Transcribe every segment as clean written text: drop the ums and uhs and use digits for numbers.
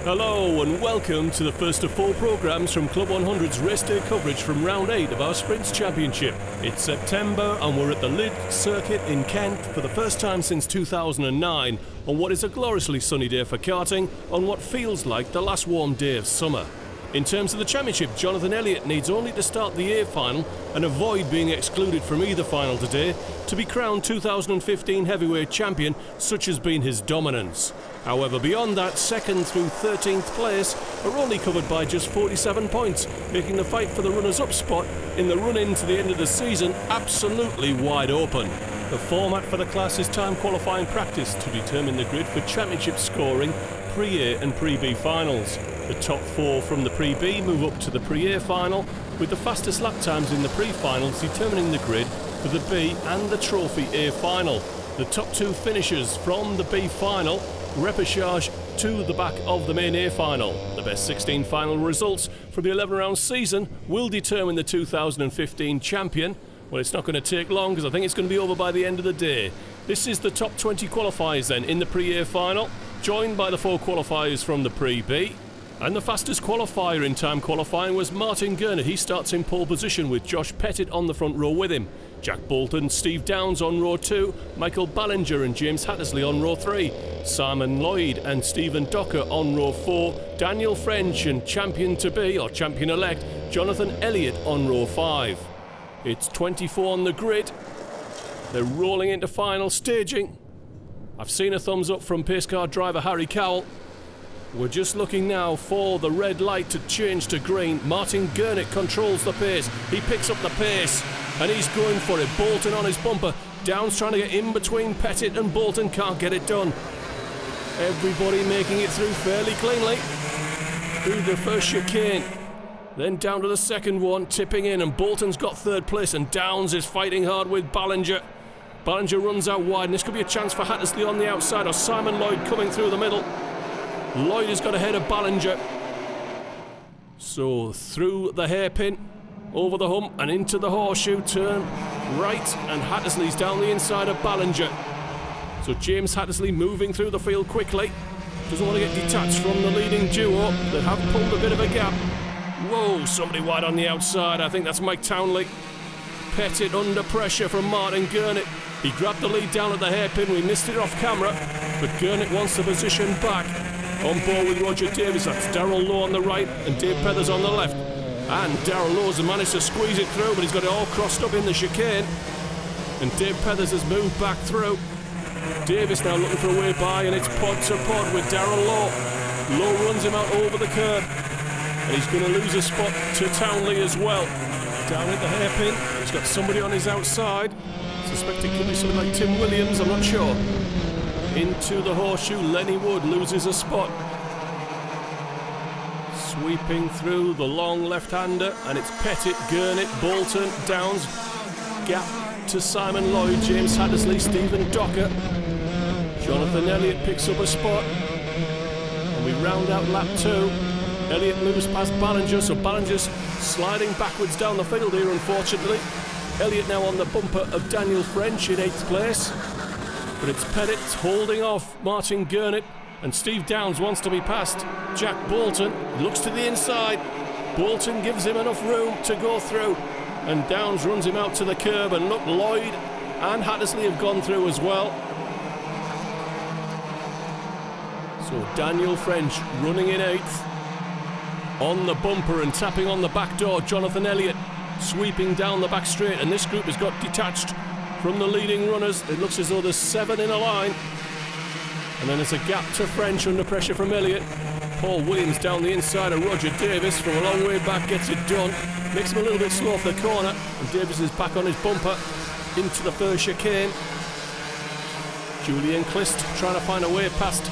Hello and welcome to the first of 4 programmes from Club 100's race day coverage from round 8 of our Sprints Championship. It's September and we're at the Lydd circuit in Kent for the first time since 2009 on what is a gloriously sunny day for karting on what feels like the last warm day of summer. In terms of the championship, Jonathan Elliott needs only to start the A final and avoid being excluded from either final today to be crowned 2015 heavyweight champion, such has been his dominance. However, beyond that, 2nd through 13th place are only covered by just 47 points, making the fight for the runners-up spot in the run-in to the end of the season absolutely wide open. The format for the class is time qualifying practice to determine the grid for championship scoring, Pre-A and Pre-B finals. The top 4 from the Pre-B move up to the Pre-A final, with the fastest lap times in the pre-finals determining the grid for the B and the Trophy A final. The top 2 finishers from the B final repechage to the back of the main A final. The best 16 final results from the 11-round season will determine the 2015 champion. Well, it's not going to take long because I think it's going to be over by the end of the day. This is the top 20 qualifiers then in the Pre-A final, joined by the 4 qualifiers from the Pre-B. And the fastest qualifier in time qualifying was Martin Gurnett. He starts in pole position with Josh Pettit on the front row with him. Jack Bolton, Steve Downs on row 2, Michael Ballinger and James Hattersley on row 3, Simon Lloyd and Stephen Docker on row 4, Daniel French and champion-to-be, or champion-elect, Jonathan Elliott on row 5. It's 24 on the grid. They're rolling into final staging. I've seen a thumbs up from pace car driver Harry Cowell. We're just looking now for the red light to change to green. Martin Gurnett controls the pace. He picks up the pace and he's going for it. Bolton on his bumper. Downs trying to get in between Pettit and Bolton. Can't get it done. Everybody making it through fairly cleanly. Through the first chicane. Then down to the second one, tipping in, and Bolton's got 3rd place and Downs is fighting hard with Ballinger. Ballinger runs out wide and this could be a chance for Hattersley on the outside, or Simon Lloyd coming through the middle. Lloyd has got ahead of Ballinger. So through the hairpin, over the hump and into the horseshoe, turn right, and Hattersley's down the inside of Ballinger. So James Hattersley moving through the field quickly. Doesn't want to get detached from the leading duo. They have pulled a bit of a gap. Whoa, somebody wide on the outside. I think that's Mike Townley. Pettit under pressure from Martin Gurnett. He grabbed the lead down at the hairpin. We missed it off camera, but Gurnett wants the position back. On board with Roger Davis, that's Darrell Lowe on the right and Dave Peathers on the left. And Darrell Lowe has managed to squeeze it through, but he's got it all crossed up in the chicane. And Dave Peathers has moved back through. Davis now looking for a way by, and it's pod to pod with Darrell Lowe. Lowe runs him out over the curb, and he's going to lose a spot to Townley as well. Down at the hairpin, he's got somebody on his outside. Suspect it could be something like Tim Williams, I'm not sure. Into the horseshoe, Lenny Wood loses a spot. Sweeping through the long left-hander, and it's Pettit, Gurnett, Bolton, Downs. Gap to Simon Lloyd, James Hattersley, Stephen Docker. Jonathan Elliott picks up a spot. And we round out lap 2. Elliott moves past Ballinger, so Ballinger's sliding backwards down the field here, unfortunately. Elliott now on the bumper of Daniel French in 8th place. But it's Pettit holding off Martin Gurnett, and Steve Downs wants to be past Jack Bolton. Looks to the inside. Bolton gives him enough room to go through, and Downs runs him out to the curb, and look, Lloyd and Hattersley have gone through as well. So Daniel French running in 8th. On the bumper and tapping on the back door, Jonathan Elliott sweeping down the back straight, and this group has got detached from the leading runners. It looks as though there's 7 in a line. And then there's a gap to French under pressure from Elliott. Paul Williams down the inside of Roger Davis from a long way back gets it done. Makes him a little bit slow off the corner. And Davis is back on his bumper into the first chicane. Julian Clist trying to find a way past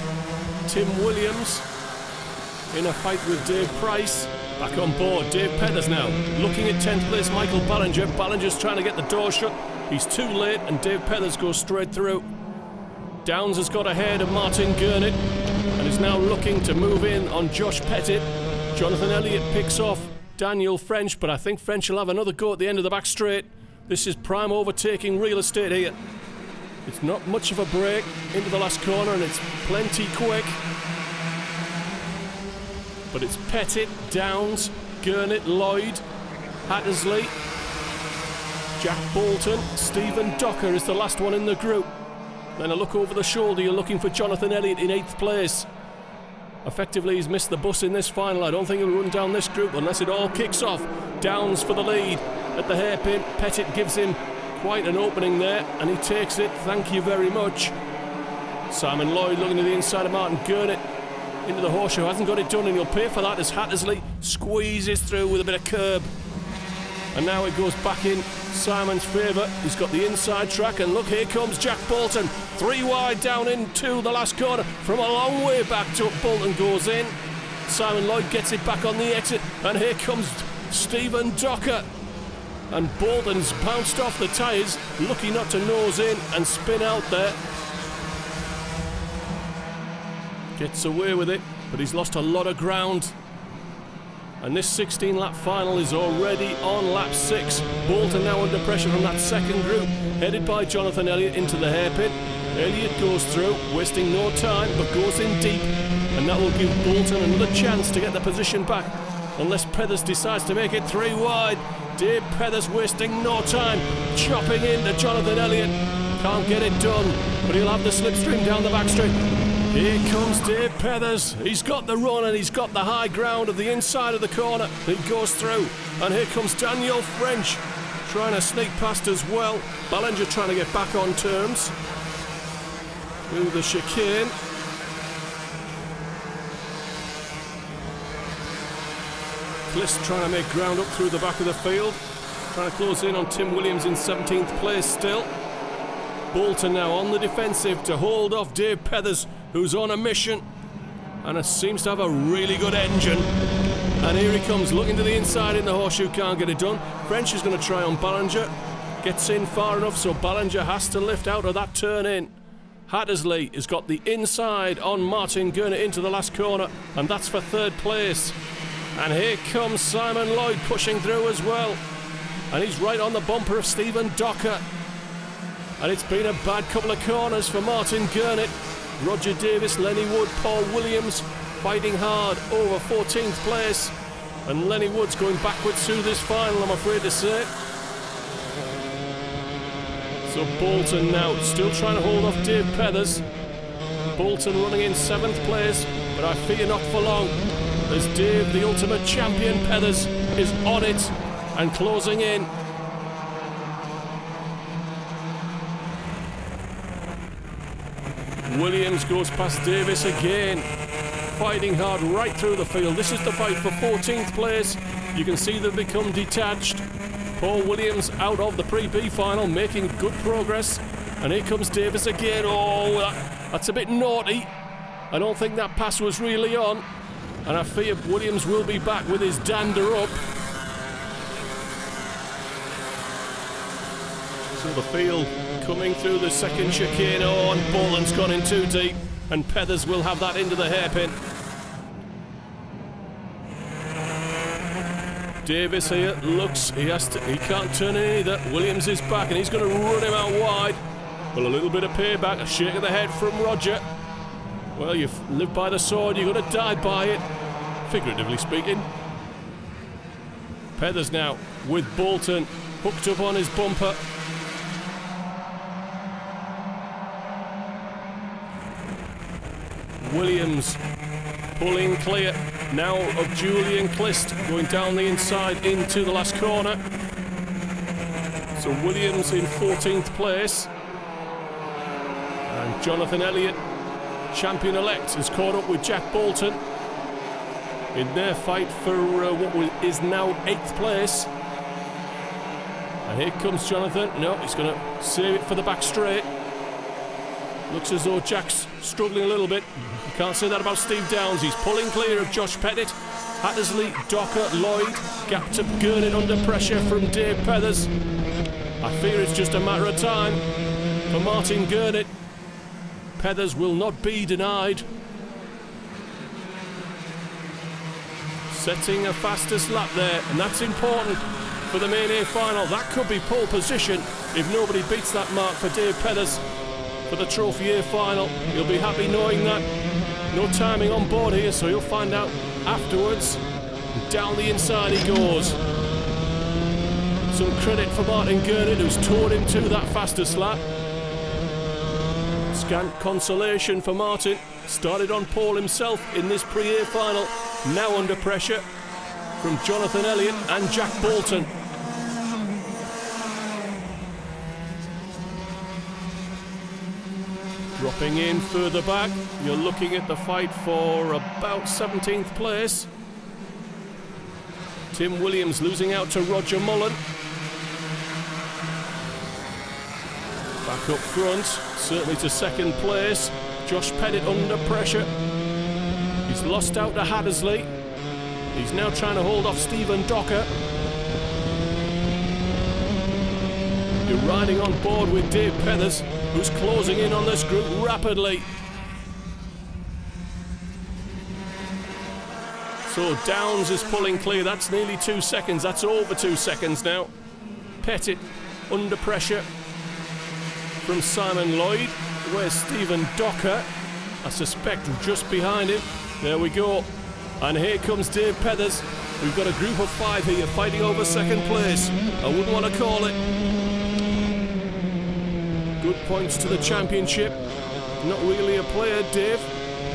Tim Williams in a fight with Dave Price. Back on board, Dave Peathers now. Looking at 10th place, Michael Ballinger. Ballinger's trying to get the door shut. He's too late and Dave Peathers goes straight through. Downs has got ahead of Martin Gurnett and is now looking to move in on Josh Pettit. Jonathan Elliott picks off Daniel French, but I think French will have another go at the end of the back straight. This is prime overtaking real estate here. It's not much of a break into the last corner and it's plenty quick. But it's Pettit, Downs, Gurnett, Lloyd, Hattersley, Jack Bolton, Stephen Docker is the last one in the group. Then a look over the shoulder, you're looking for Jonathan Elliott in 8th place. Effectively, he's missed the bus in this final. I don't think he'll run down this group unless it all kicks off. Downs for the lead at the hairpin. Pettit gives him quite an opening there, and he takes it. Thank you very much. Simon Lloyd looking to the inside of Martin Gurnett into the horseshoe. Hasn't got it done, and he'll pay for that as Hattersley squeezes through with a bit of curb. And now it goes back in Simon's favour. He's got the inside track, and look, here comes Jack Bolton. 3 wide down into the last corner. From a long way back, Bolton goes in. Simon Lloyd gets it back on the exit, and here comes Stephen Docker. And Bolton's bounced off the tyres, lucky not to nose in and spin out there. Gets away with it, but he's lost a lot of ground. And this 16-lap final is already on lap 6. Bolton now under pressure from that second group, headed by Jonathan Elliott into the hairpin. Elliott goes through, wasting no time, but goes in deep, and that will give Bolton another chance to get the position back, unless Pethers decides to make it 3 wide. Dave Pethers wasting no time, chopping into Jonathan Elliott. Can't get it done, but he'll have the slipstream down the back straight. Here comes Dave Pethers. He's got the run and he's got the high ground of the inside of the corner. He goes through, and here comes Daniel French trying to sneak past as well. Ballinger trying to get back on terms through the chicane. Clist trying to make ground up through the back of the field, trying to close in on Tim Williams in 17th place still. Bolton now on the defensive to hold off Dave Pethers, who's on a mission, and it seems to have a really good engine. And here he comes, looking to the inside in the horseshoe, can't get it done. French is going to try on Ballinger, gets in far enough, so Ballinger has to lift out of that turn in. Hattersley has got the inside on Martin Gurnett into the last corner, and that's for 3rd place. And here comes Simon Lloyd pushing through as well, and he's right on the bumper of Stephen Docker. And it's been a bad couple of corners for Martin Gurnett. Roger Davis, Lenny Wood, Paul Williams fighting hard over 14th place. And Lenny Wood's going backwards through this final, I'm afraid to say. So Bolton now still trying to hold off Dave Pethers. Bolton running in 7th place, but I fear not for long, as Dave, the ultimate champion Pethers, is on it and closing in. Williams goes past Davis again, fighting hard right through the field. This is the fight for 14th place. You can see they've become detached. Paul Williams out of the pre-B final, making good progress. And here comes Davis again. Oh, that's a bit naughty. I don't think that pass was really on. And I fear Williams will be back with his dander up. So the field coming through the second chicane. Oh, and Bolton's gone in too deep, and Pethers will have that into the hairpin. Davis here looks, he can't turn in either. Williams is back, and he's going to run him out wide. Well, a little bit of payback, a shake of the head from Roger. Well, you've lived by the sword, you've got to die by it, figuratively speaking. Pethers now with Bolton hooked up on his bumper. Williams pulling clear now of Julian Clist, going down the inside into the last corner. So Williams in 14th place, and Jonathan Elliott, champion-elect, has caught up with Jack Bolton in their fight for what is now 8th place. And here comes Jonathan. No, he's going to save it for the back straight. Looks as though Jack's struggling a little bit. You can't say that about Steve Downs. He's pulling clear of Josh Pettit. Hattersley, Docker, Lloyd, gapped up Gurnett under pressure from Dave Pethers. I fear it's just a matter of time for Martin Gurnett. Pethers will not be denied. Setting a fastest lap there, and that's important for the main A final. That could be pole position if nobody beats that mark for Dave Pethers for the Trophy A final. He'll be happy knowing that. No timing on board here, so he'll find out afterwards. Down the inside he goes. Some credit for Martin Gurnett, who's towed him to that fastest lap. Scant consolation for Martin. Started on pole himself in this pre-A final. Now under pressure from Jonathan Elliott and Jack Bolton. Dropping in further back, you're looking at the fight for about 17th place. Tim Williams losing out to Roger Mullen. Back up front, certainly to second place. Josh Pettit under pressure. He's lost out to Hattersley. He's now trying to hold off Stephen Docker. You're riding on board with Dave Pethers, who's closing in on this group rapidly. So Downs is pulling clear. That's nearly 2 seconds. That's over 2 seconds now. Pettit under pressure from Simon Lloyd. Where's Stephen Docker? I suspect just behind him. There we go. And here comes Dave Pethers. We've got a group of 5 here fighting over second place. I wouldn't want to call it. Good points to the championship. Not really a player, Dave.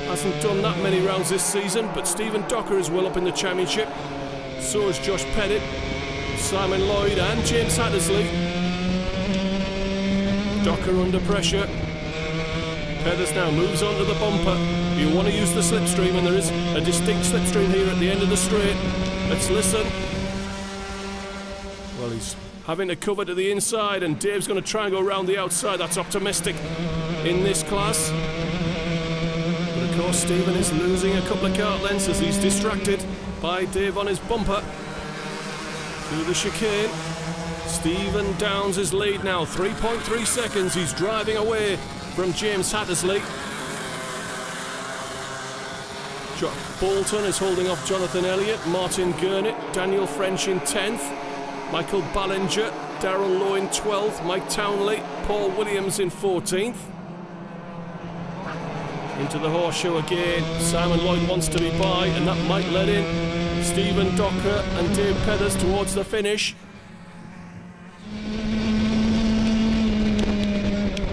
Hasn't done that many rounds this season, but Stephen Docker is well up in the championship. So is Josh Pettit, Simon Lloyd and James Hattersley. Docker under pressure. Pethers now moves onto the bumper. You want to use the slipstream, and there is a distinct slipstream here at the end of the straight. Let's listen. Well, he's having to cover to the inside, and Dave's going to try and go around the outside. That's optimistic in this class. But of course, Stephen is losing a couple of kart lengths as he's distracted by Dave on his bumper. Through the chicane. Stephen Downs is lead now, 3.3 seconds. He's driving away from James Hattersley. Jack Bolton is holding off Jonathan Elliott, Martin Gurnett, Daniel French in 10th, Michael Ballinger, Darrell Lowe in 12th, Mike Townley, Paul Williams in 14th. Into the horseshoe again. Simon Lloyd wants to be by, and that might let in Stephen Docker and Dave Pethers towards the finish.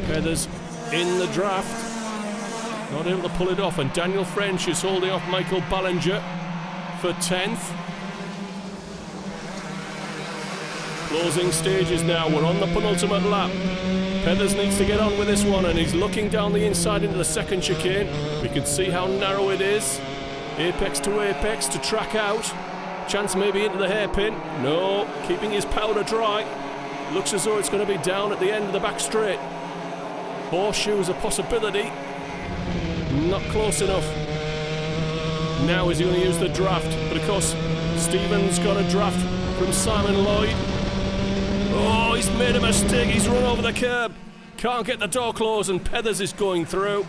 Pethers in the draft, not able to pull it off, and Daniel French is holding off Michael Ballinger for 10th. Closing stages now, we're on the penultimate lap. Pethers needs to get on with this one, and he's looking down the inside into the second chicane. We can see how narrow it is. Apex to track out. Chance maybe into the hairpin. No, keeping his powder dry. Looks as though it's going to be down at the end of the back straight. Horseshoe is a possibility. Not close enough. Now is he going to use the draft? But of course, Stephen's got a draft from Simon Lloyd. Oh, he's made a mistake. He's run over the curb. Can't get the door closed, and Pethers is going through.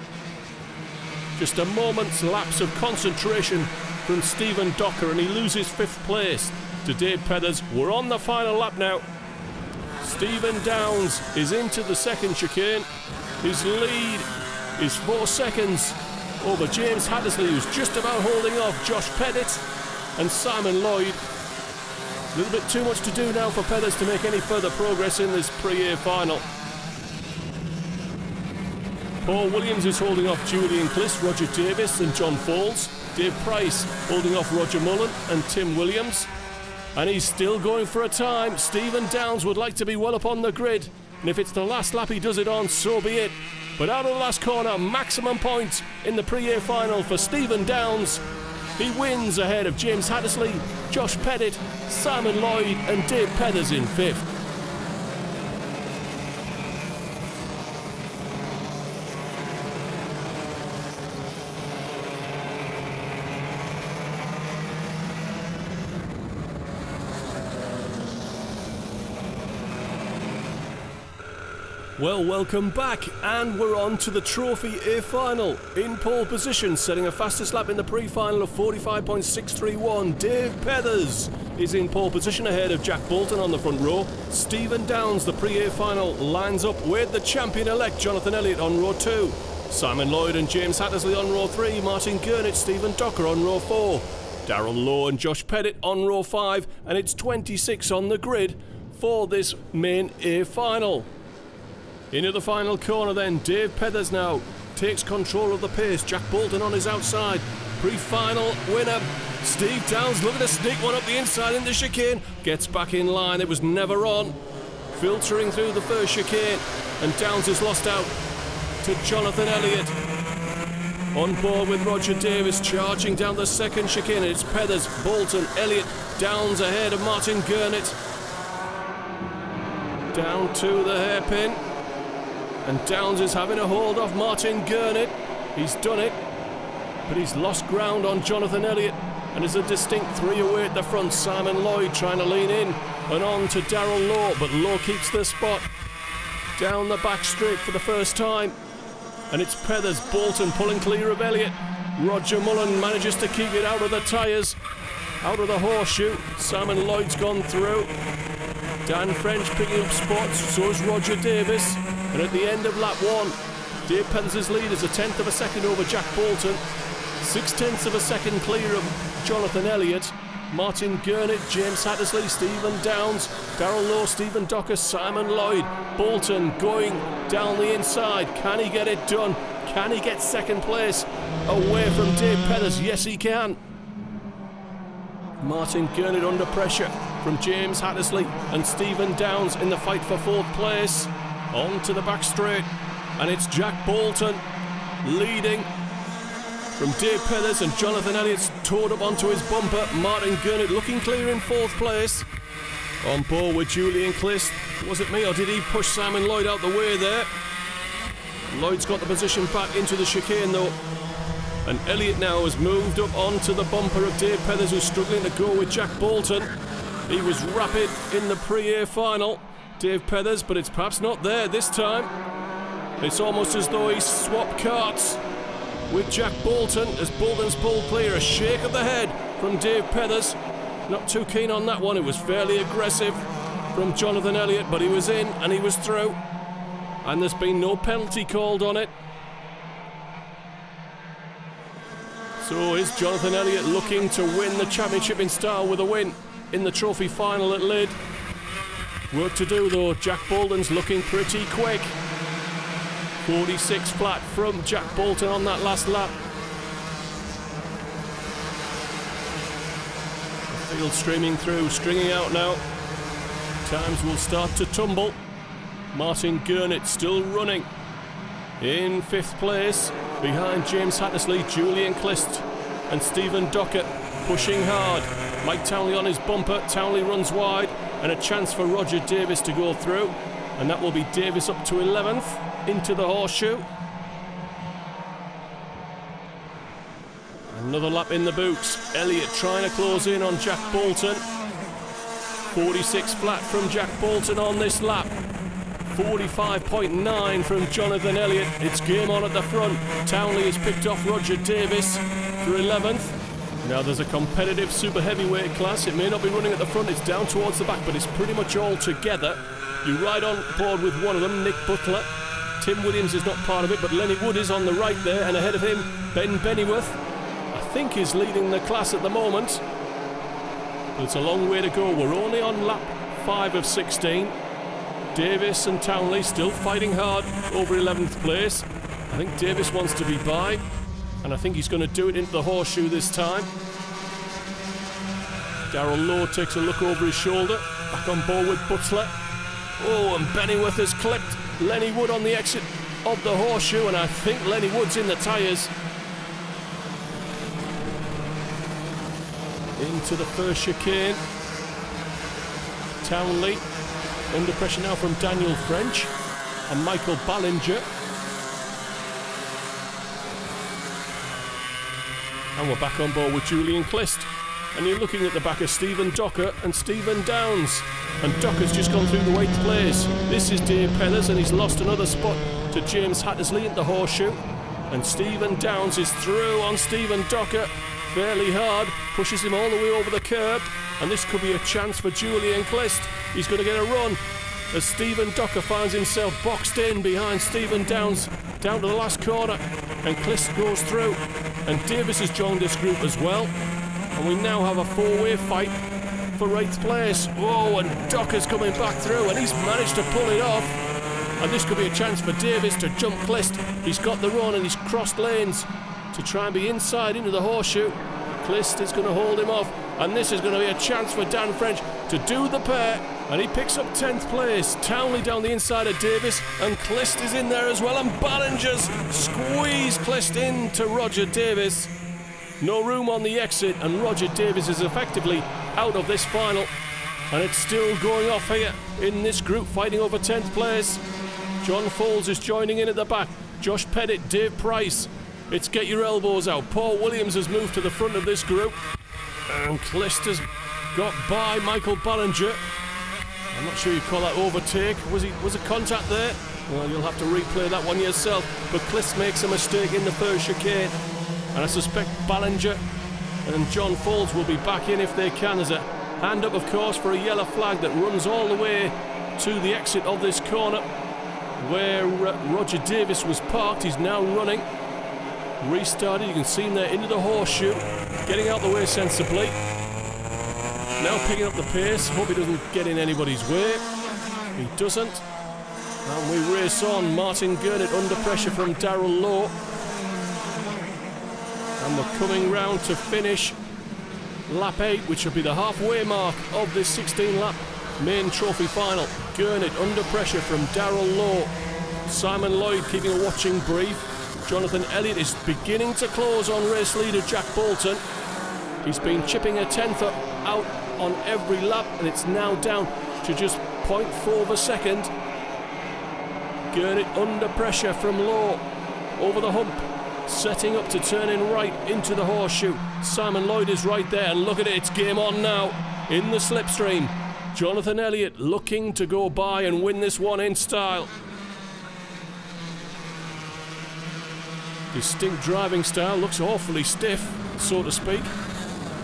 Just a moment's lapse of concentration from Stephen Docker, and he loses 5th place to Dave Pethers. We're on the final lap now. Stephen Downs is into the second chicane. His lead is 4 seconds over James Hattersley, who's just about holding off Josh Pettit and Simon Lloyd. A little bit too much to do now for Pethers to make any further progress in this pre-A final. Paul Williams is holding off Julian Cliss, Roger Davis and John Foles. Dave Price holding off Roger Mullen and Tim Williams. And he's still going for a time. Stephen Downs would like to be well up on the grid. And if it's the last lap he does it on, so be it. But out of the last corner, maximum points in the pre-A final for Stephen Downs. He wins ahead of James Hattersley, Josh Pettit, Simon Lloyd and Dave Pethers in 5th. Well, welcome back, and we're on to the Trophy A final. In pole position, setting a fastest lap in the pre-final of 45.631. Dave Pethers is in pole position ahead of Jack Bolton on the front row. Stephen Downs, the pre-A final, lines up with the champion-elect Jonathan Elliott on row 2. Simon Lloyd and James Hattersley on row 3. Martin Gurnett, Stephen Docker on row 4. Darrell Lowe and Josh Pettit on row 5, and it's 26 on the grid for this main A final. Into the final corner then, Dave Pethers now takes control of the pace. Jack Bolton on his outside. Pre-final winner, Steve Downs looking to sneak one up the inside in the chicane. Gets back in line, it was never on. Filtering through the first chicane, and Downs is lost out to Jonathan Elliott. On board with Roger Davis, charging down the second chicane. It's Pethers, Bolton, Elliott, Downs ahead of Martin Gurnett. Down to the hairpin, and Downs is having a hold of Martin Gurnett. He's done it, but he's lost ground on Jonathan Elliott, and is a distinct 3 away at the front. Simon Lloyd trying to lean in and on to Darrell Lowe, but Lowe keeps the spot. Down the back straight for the first time, and it's Pethers, Bolton pulling clear of Elliott. Roger Mullen manages to keep it out of the tyres, out of the horseshoe. Simon Lloyd's gone through. Dan French picking up spots, so is Roger Davis. And at the end of lap 1, Dave Pethers' lead is 1/10 of a second over Jack Bolton, 6/10 of a second clear of Jonathan Elliott. Martin Gurnett, James Hattersley, Stephen Downs, Darrell Lowe, Stephen Docker, Simon Lloyd. Bolton going down the inside. Can he get it done? Can he get second place away from Dave Pethers? Yes, he can. Martin Gurnett under pressure from James Hattersley and Stephen Downs in the fight for 4th place. On to the back straight, and it's Jack Bolton leading from Dave Pethers, and Jonathan Elliott's towed up onto his bumper. Martin Gurnett looking clear in 4th place. On board with Julian Clist. Was it me, or did he push Simon Lloyd out the way there? Lloyd's got the position back into the chicane though, and Elliott now has moved up onto the bumper of Dave Pethers, who's struggling to go with Jack Bolton. He was rapid in the pre-A final, Dave Pethers, but it's perhaps not there this time. It's almost as though he's swapped carts with Jack Bolton as Bolton's pulled clear. A shake of the head from Dave Pethers. Not too keen on that one. It was fairly aggressive from Jonathan Elliott, but he was in and he was through. And there's been no penalty called on it. So is Jonathan Elliott looking to win the championship in style with a win in the trophy final at Lydd. Work to do though. Jack Bolton's looking pretty quick. 46 flat from Jack Bolton on that last lap. The field streaming through, stringing out now. Times will start to tumble. Martin Gurnett still running in 5th place behind James Hattersley, Julian Clist and Stephen Dockett pushing hard. Mike Townley on his bumper. Townley runs wide, and a chance for Roger Davis to go through, and that will be Davis up to 11th into the horseshoe. Another lap in the books. Elliott trying to close in on Jack Bolton. 46 flat from Jack Bolton on this lap. 45.9 from Jonathan Elliott. It's game on at the front. Townley has picked off Roger Davis for 11th. Now there's a competitive super heavyweight class. It may not be running at the front, it's down towards the back, but it's pretty much all together. You ride on board with one of them, Nick Butler. Tim Williams is not part of it, but Lenny Wood is on the right there, and ahead of him, Ben Bennyworth, I think is leading the class at the moment. But it's a long way to go. We're only on lap 5 of 16. Davis and Townley still fighting hard over 11th place. I think Davis wants to be by, and I think he's going to do it into the horseshoe this time. Darrell Lowe takes a look over his shoulder, back on board with Butler. Oh, and Bennyworth has clipped Lenny Wood on the exit of the horseshoe, and I think Lenny Wood's in the tyres. Into the first chicane. Townley under pressure now from Daniel French and Michael Ballinger. And we're back on board with Julian Clist. And you're looking at the back of Stephen Docker and Stephen Downs. And Docker's just gone through the 8th place. This is Dave Pethers, and he's lost another spot to James Hattersley at the horseshoe. And Stephen Downs is through on Stephen Docker fairly hard, pushes him all the way over the curb. And this could be a chance for Julian Clist. He's going to get a run as Stephen Docker finds himself boxed in behind Stephen Downs down to the last corner. And Clist goes through. And Davis has joined this group as well. And we now have a four-way fight for 8th place. Oh, and Docker's coming back through, and he's managed to pull it off. And this could be a chance for Davis to jump Clist. He's got the run and he's crossed lanes to try and be inside into the horseshoe. Clist is going to hold him off, and this is going to be a chance for Dan French to do the pair, and he picks up 10th place. Townley down the inside of Davis, and Clist is in there as well, and Ballinger's squeezed Clist into Roger Davis. No room on the exit, and Roger Davis is effectively out of this final, and it's still going off here in this group, fighting over 10th place. John Foles is joining in at the back. Josh Pettit, Dave Price. It's get your elbows out. Paul Williams has moved to the front of this group, and Clist has got by Michael Ballinger. I'm not sure you call that overtake. Was a contact there? Well, you'll have to replay that one yourself. But Clist makes a mistake in the first chicane, and I suspect Ballinger and John Foles will be back in if they can. There's a hand up, of course, for a yellow flag that runs all the way to the exit of this corner where Roger Davis was parked. He's now running. Restarted, you can see him there into the horseshoe, getting out the way sensibly. Now picking up the pace. Hope he doesn't get in anybody's way. He doesn't. And we race on. Martin Gurnett under pressure from Darrell Lowe. And we're coming round to finish lap 8, which will be the halfway mark of this 16-lap main trophy final. Gurnett under pressure from Darrell Lowe. Simon Lloyd keeping a watching brief. Jonathan Elliott is beginning to close on race leader Jack Bolton. He's been chipping a tenth out on every lap, and it's now down to just 0.4 of a second. Gurnett under pressure from Lowe, over the hump, setting up to turn in right into the horseshoe. Simon Lloyd is right there, and look at it, it's game on now in the slipstream. Jonathan Elliott looking to go by and win this one in style. Distinct driving style, looks awfully stiff, so to speak.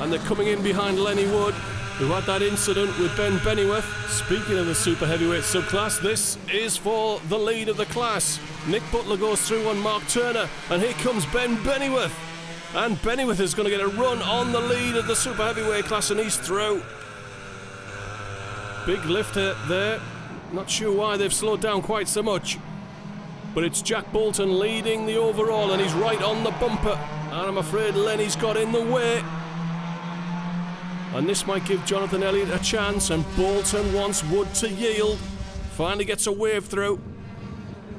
And they're coming in behind Lenny Wood, who had that incident with Ben Bennyworth. Speaking of the super heavyweight subclass, this is for the lead of the class. Nick Butler goes through on Mark Turner, and here comes Ben Bennyworth. And Bennyworth is going to get a run on the lead of the super heavyweight class, and he's through. Big lifter there. Not sure why they've slowed down quite so much. But it's Jack Bolton leading the overall, and he's right on the bumper. And I'm afraid Lenny's got in the way. And this might give Jonathan Elliott a chance, and Bolton wants Wood to yield. Finally gets a wave through.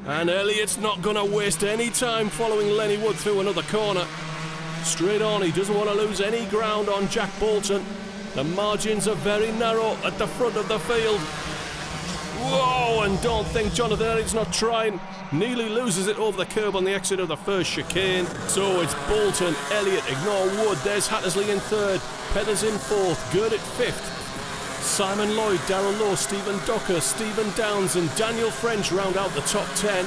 And Elliott's not going to waste any time following Lenny Wood through another corner. Straight on, he doesn't want to lose any ground on Jack Bolton. The margins are very narrow at the front of the field. Whoa, and don't think Jonathan Elliott's not trying. Nearly loses it over the curb on the exit of the first chicane. So it's Bolton, Elliott, ignore Wood. There's Hattersley in third, Pethers in fourth, Gurnett fifth. Simon Lloyd, Darrell Lowe, Stephen Docker, Stephen Downs and Daniel French round out the top 10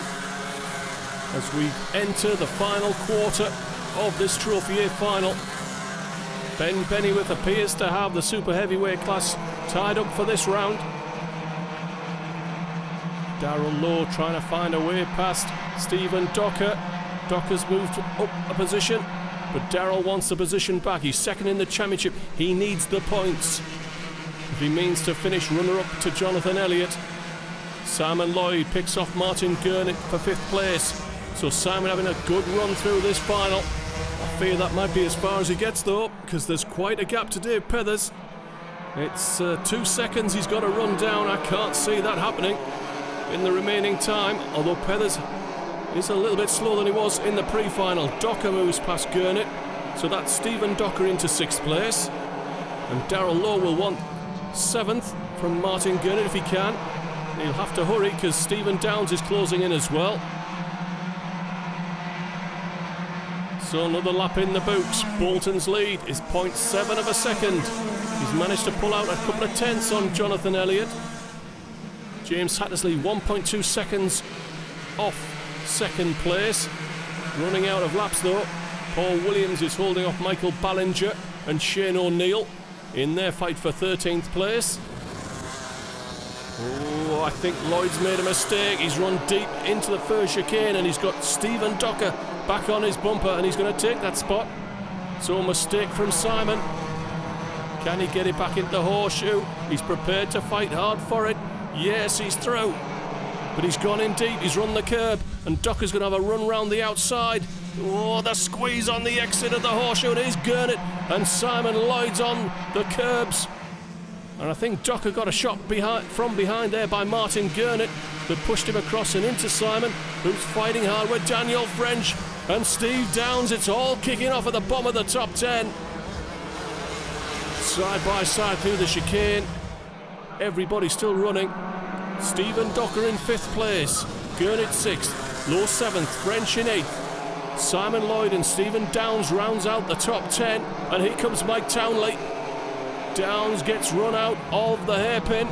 as we enter the final quarter of this Trophy A final. Ben Bennyworth appears to have the super heavyweight class tied up for this round. Darrell Lowe trying to find a way past Stephen Docker. Docker's moved up a position, but Darrell wants the position back. He's second in the championship. He needs the points if he means to finish runner-up to Jonathan Elliott. Simon Lloyd picks off Martin Gurnett for 5th place. So Simon having a good run through this final. I fear that might be as far as he gets though, because there's quite a gap to Dave Pethers. It's 2 seconds he's got to run down. I can't see that happening in the remaining time, although Pethers is a little bit slower than he was in the pre-final. Docker moves past Gurnett, so that's Stephen Docker into 6th place, and Darrell Lowe will want 7th from Martin Gurnett if he can. He'll have to hurry because Stephen Downs is closing in as well. So another lap in the books. Bolton's lead is 0.7 of a second. He's managed to pull out a couple of tenths on Jonathan Elliott. James Hattersley 1.2 seconds off 2nd place. Running out of laps though. Paul Williams is holding off Michael Ballinger and Shane O'Neill in their fight for 13th place. Oh, I think Lloyd's made a mistake. He's run deep into the first chicane, and he's got Stephen Docker back on his bumper, and he's going to take that spot. So a mistake from Simon. Can he get it back into the horseshoe? He's prepared to fight hard for it. Yes, he's through. But he's gone in deep. He's run the curb. And Docker's going to have a run round the outside. Oh, the squeeze on the exit of the horseshoe. It is Gurnett. And Simon Lloyd's on the curbs. And I think Docker got a shot from behind there by Martin Gurnett that pushed him across and into Simon, who's fighting hard with Daniel French and Steve Downs. It's all kicking off at the bottom of the top 10. Side by side through the chicane. Everybody still running. Stephen Docker in 5th place. Gurnett 6th. Low 7th. French in 8th. Simon Lloyd and Stephen Downs rounds out the top 10. And here comes Mike Townley. Downs gets run out of the hairpin.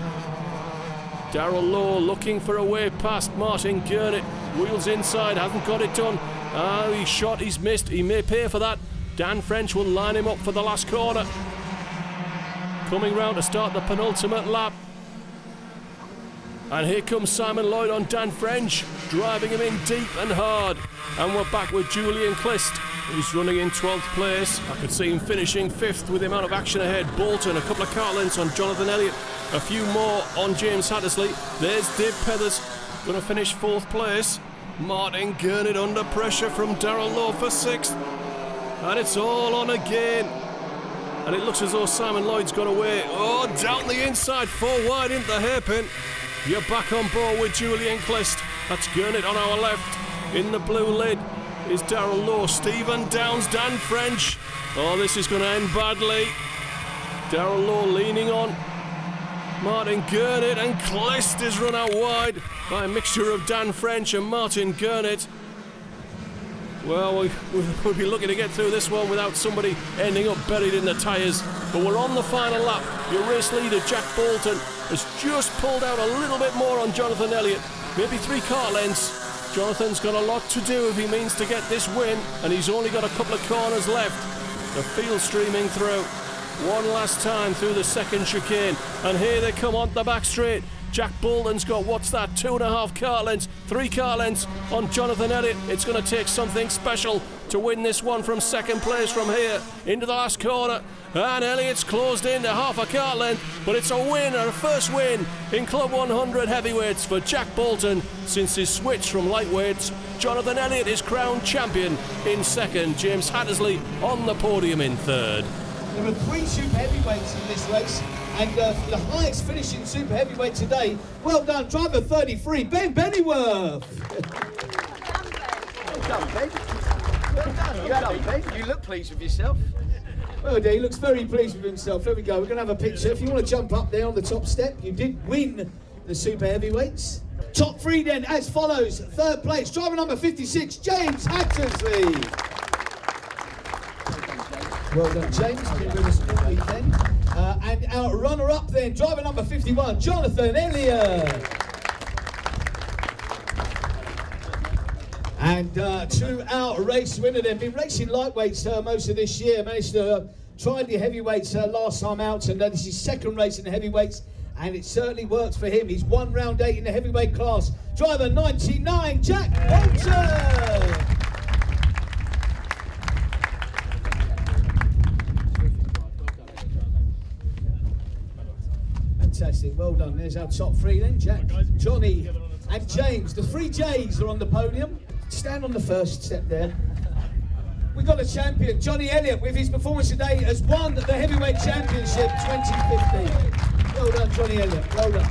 Darrell Lowe looking for a way past Martin Gurnett. Wheels inside, hasn't got it done. He's shot, he's missed. He may pay for that. Dan French will line him up for the last corner. Coming round to start the penultimate lap. And here comes Simon Lloyd on Dan French, driving him in deep and hard. And we're back with Julian Clist, who's running in 12th place. I could see him finishing 5th with the amount of action ahead. Bolton, a couple of car lengths on Jonathan Elliott, a few more on James Hattersley. There's Dave Pethers, going to finish 4th place. Martin Gurnett under pressure from Darrell Lowe for 6th. And it's all on again. And it looks as though Simon Lloyd's got away. Oh, down the inside, 4 wide into the hairpin. You're back on board with Julian Clist. That's Gurnett on our left. In the blue lid is Darrell Lowe. Stephen Downs, Dan French. Oh, this is going to end badly. Darrell Lowe leaning on Martin Gurnett, and Clist is run out wide by a mixture of Dan French and Martin Gurnett. Well, we'll be looking to get through this one without somebody ending up buried in the tyres. But we're on the final lap. Your race leader, Jack Bolton, has just pulled out a little bit more on Jonathan Elliott. Maybe 3 car lengths. Jonathan's got a lot to do if he means to get this win, and he's only got a couple of corners left. The field streaming through. One last time through the second chicane, and here they come on the back straight. Jack Bolton's got, what's that, 2.5 car lengths, 3 car lengths on Jonathan Elliott. It's going to take something special to win this one from 2nd place from here into the last corner. And Elliott's closed in to 1/2 car length, but it's a win, a first win in Club 100 heavyweights for Jack Bolton since his switch from lightweights. Jonathan Elliott is crowned champion in 2nd. James Hattersley on the podium in 3rd. There are 3 super heavyweights in this race, and the highest finishing super heavyweight today. Well done, driver 33, Ben Bennyworth. Well done, Ben. Well done, Ben. You look pleased with yourself. Oh dear, he looks very pleased with himself. There we go, we're going to have a picture. If you want to jump up there on the top step, you did win the super heavyweights. Top 3 then, as follows. 3rd place, driver number 56, James Hattersley. Well done, James. Been with us all weekend. And our runner-up then, driver number 51, Jonathan Elliott. And to our race winner then, been racing lightweights most of this year, managed to try the heavyweights last time out, and this is 2nd race in the heavyweights, and it certainly works for him. He's won round 8 in the heavyweight class. Driver 99, Jack Bolton. Fantastic, well done. There's our top 3 then, Jack, Johnny and James. The 3 J's are on the podium. Stand on the first step there. We've got a champion, Johnny Elliott, with his performance today, has won the Heavyweight Championship 2015. Well done, Johnny Elliott, well done.